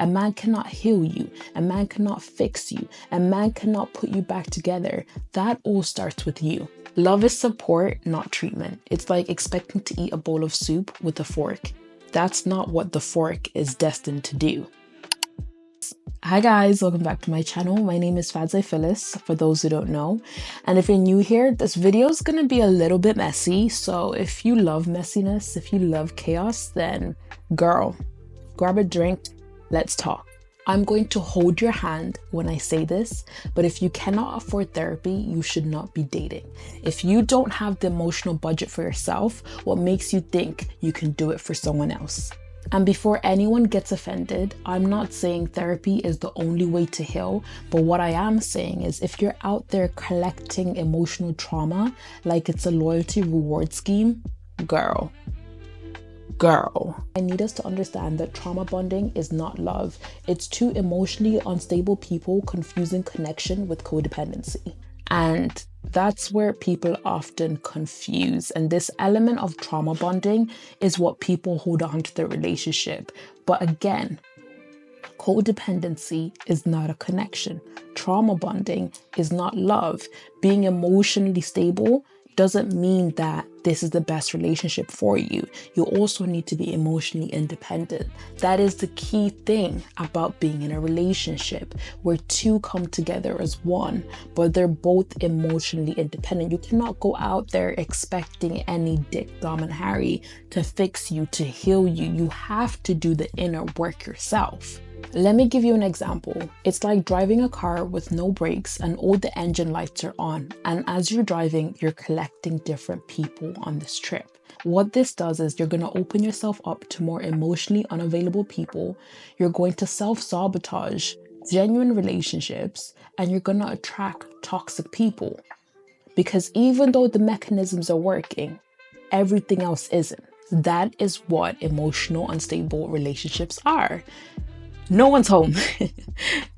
A man cannot heal you. A man cannot fix you. A man cannot put you back together. That all starts with you. Love is support, not treatment. It's like expecting to eat a bowl of soup with a fork. That's not what the fork is destined to do. Hi guys, welcome back to my channel. My name is Fadzai Phyllis, for those who don't know. And if you're new here, this video is going to be a little bit messy. So if you love messiness, if you love chaos, then girl, grab a drink, let's talk. I'm going to hold your hand when I say this, but if you cannot afford therapy, you should not be dating. If you don't have the emotional budget for yourself, what makes you think you can do it for someone else? And before anyone gets offended, I'm not saying therapy is the only way to heal, but what I am saying is if you're out there collecting emotional trauma like it's a loyalty reward scheme, girl. I need us to understand that trauma bonding is not love. It's two emotionally unstable people confusing connection with codependency. And that's where people often confuse. And this element of trauma bonding is what people hold on to their relationship. But again, codependency is not a connection. Trauma bonding is not love. Being emotionally stable doesn't mean that this is the best relationship for you. You also need to be emotionally independent. That is the key thing about being in a relationship where two come together as one, but they're both emotionally independent. You cannot go out there expecting any Dick, Dom, and Harry to fix you, to heal you. You have to do the inner work yourself. Let me give you an example. It's like driving a car with no brakes and all the engine lights are on. And as you're driving, you're collecting different people on this trip. What this does is you're going to open yourself up to more emotionally unavailable people. You're going to self-sabotage genuine relationships and you're going to attract toxic people. Because even though the mechanisms are working, everything else isn't. That is what emotional unstable relationships are. No one's home.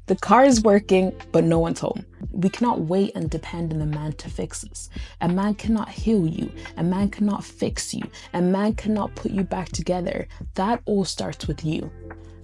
The car is working, but no one's home. We cannot wait and depend on a man to fix us. A man cannot heal you. A man cannot fix you. A man cannot put you back together. That all starts with you.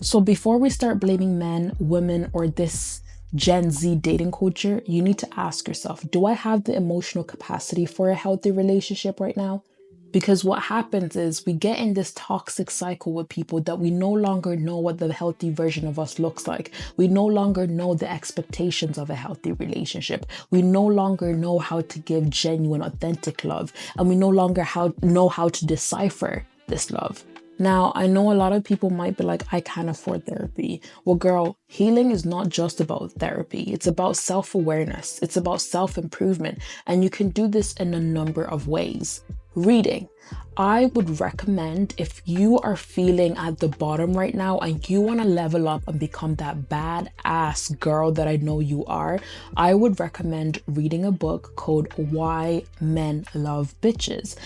So before we start blaming men, women, or this Gen Z dating culture, you need to ask yourself, do I have the emotional capacity for a healthy relationship right now? Because what happens is we get in this toxic cycle with people that we no longer know what the healthy version of us looks like. We no longer know the expectations of a healthy relationship. We no longer know how to give genuine, authentic love. And we no longer know how to decipher this love. Now, I know a lot of people might be like, I can't afford therapy. Well, girl, healing is not just about therapy. It's about self-awareness. It's about self-improvement. And you can do this in a number of ways. Reading. I would recommend if you are feeling at the bottom right now and you want to level up and become that badass girl that I know you are, I would recommend reading a book called Why Men Love Bitches.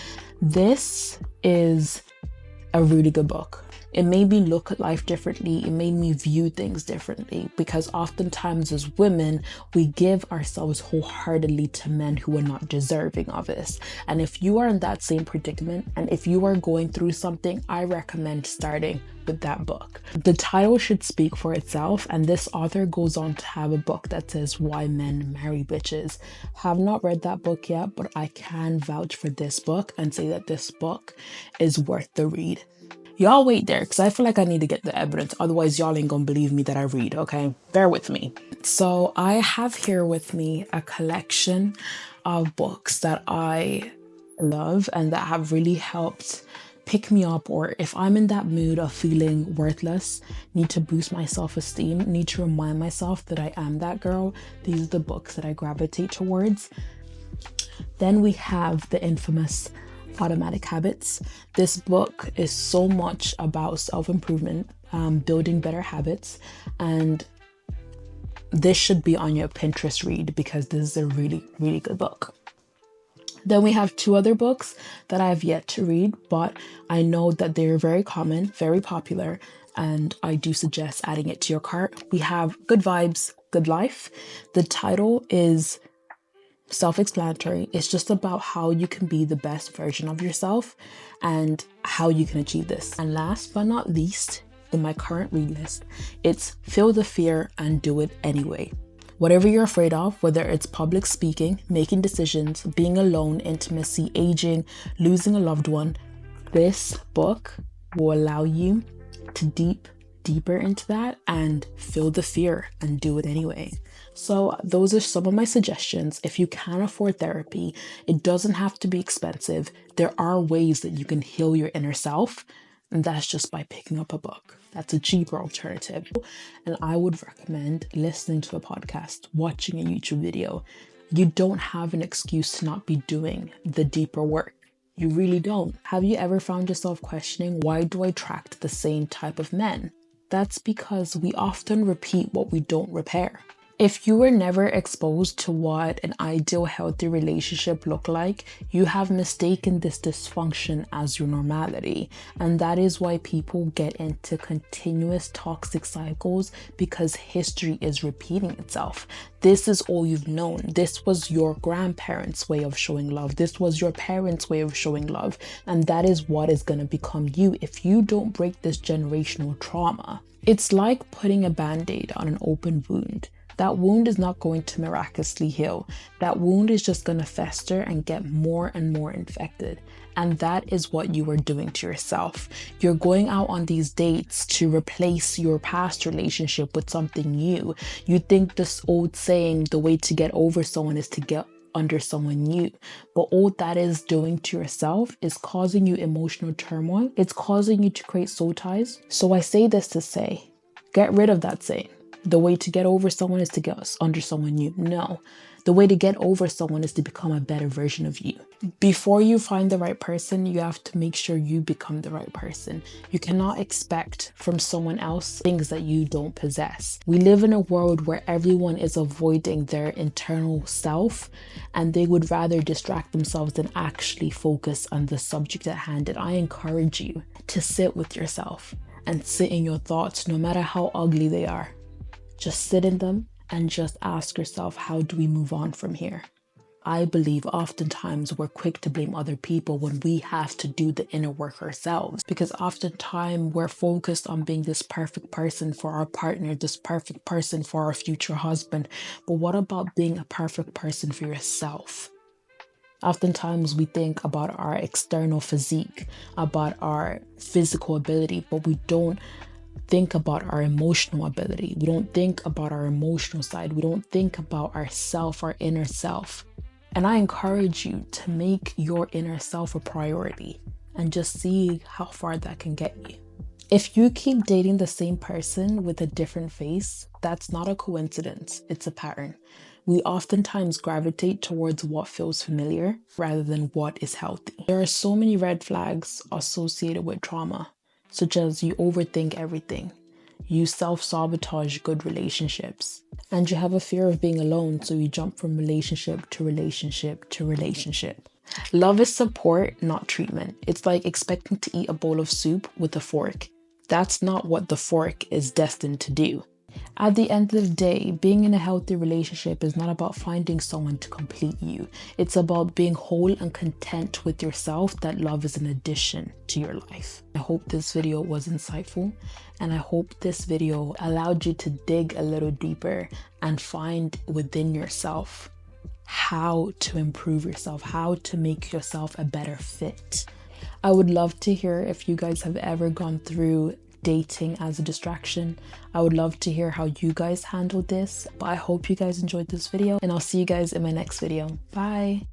This is a really good book. It made me look at life differently. It made me view things differently because oftentimes as women, we give ourselves wholeheartedly to men who are not deserving of this. And if you are in that same predicament and if you are going through something, I recommend starting with that book. The title should speak for itself, and this author goes on to have a book that says Why Men Marry Bitches. Have not read that book yet, but I can vouch for this book and say that this book is worth the read. Y'all wait there because I feel like I need to get the evidence. Otherwise, y'all ain't gonna believe me that I read, okay? Bear with me. So I have here with me a collection of books that I love and that have really helped pick me up, or if I'm in that mood of feeling worthless, need to boost my self-esteem, need to remind myself that I am that girl, these are the books that I gravitate towards. Then we have the infamous Automatic Habits. This book is so much about self-improvement, building better habits, and this should be on your Pinterest read because this is a really, really good book. Then we have two other books that I have yet to read, but I know that they're very common, very popular, and I do suggest adding it to your cart. We have Good Vibes, Good Life. The title is self-explanatory. It's just about how you can be the best version of yourself and how you can achieve this. And last but not least, in my current read list. It's feel the fear and do it anyway. Whatever you're afraid of, whether it's public speaking, making decisions, being alone, intimacy, aging, losing a loved one, this book will allow you to deeper into that and feel the fear and do it anyway. So those are some of my suggestions. If you can't afford therapy, it doesn't have to be expensive. There are ways that you can heal your inner self, and that's just by picking up a book. That's a cheaper alternative. And I would recommend listening to a podcast, watching a YouTube video. You don't have an excuse to not be doing the deeper work. You really don't. Have you ever found yourself questioning, why do I attract the same type of men? That's because we often repeat what we don't repair. If you were never exposed to what an ideal healthy relationship looked like, you have mistaken this dysfunction as your normality. And that is why people get into continuous toxic cycles, because history is repeating itself. This is all you've known. This was your grandparents' way of showing love. This was your parents' way of showing love. And that is what is going to become you if you don't break this generational trauma. It's like putting a band-aid on an open wound. That wound is not going to miraculously heal. That wound is just going to fester and get more and more infected. And that is what you are doing to yourself. You're going out on these dates to replace your past relationship with something new. You think this old saying, the way to get over someone is to get under someone new. But all that is doing to yourself is causing you emotional turmoil. It's causing you to create soul ties. So I say this to say, get rid of that saying. The way to get over someone is to get under someone new. No, the way to get over someone is to become a better version of you. Before you find the right person, you have to make sure you become the right person. You cannot expect from someone else things that you don't possess. We live in a world where everyone is avoiding their internal self, and they would rather distract themselves than actually focus on the subject at hand. And I encourage you to sit with yourself and sit in your thoughts, no matter how ugly they are. Just sit in them and just ask yourself, how do we move on from here? I believe oftentimes we're quick to blame other people when we have to do the inner work ourselves, because oftentimes we're focused on being this perfect person for our partner, this perfect person for our future husband. But what about being a perfect person for yourself? Oftentimes we think about our external physique, about our physical ability, but we don't think about our emotional ability. We don't think about our emotional side. We don't think about ourself, our inner self. And I encourage you to make your inner self a priority and just see how far that can get you. If you keep dating the same person with a different face, that's not a coincidence, it's a pattern. We oftentimes gravitate towards what feels familiar rather than what is healthy. There are so many red flags associated with trauma, such as you overthink everything, you self-sabotage good relationships, and you have a fear of being alone, so you jump from relationship to relationship to relationship. Love is support, not treatment. It's like expecting to eat a bowl of soup with a fork. That's not what the fork is destined to do. At the end of the day, being in a healthy relationship is not about finding someone to complete you. It's about being whole and content with yourself, that love is an addition to your life. I hope this video was insightful, and I hope this video allowed you to dig a little deeper and find within yourself how to improve yourself, how to make yourself a better fit. I would love to hear if you guys have ever gone through dating as a distraction. I would love to hear how you guys handled this. But I hope you guys enjoyed this video, and I'll see you guys in my next video. Bye.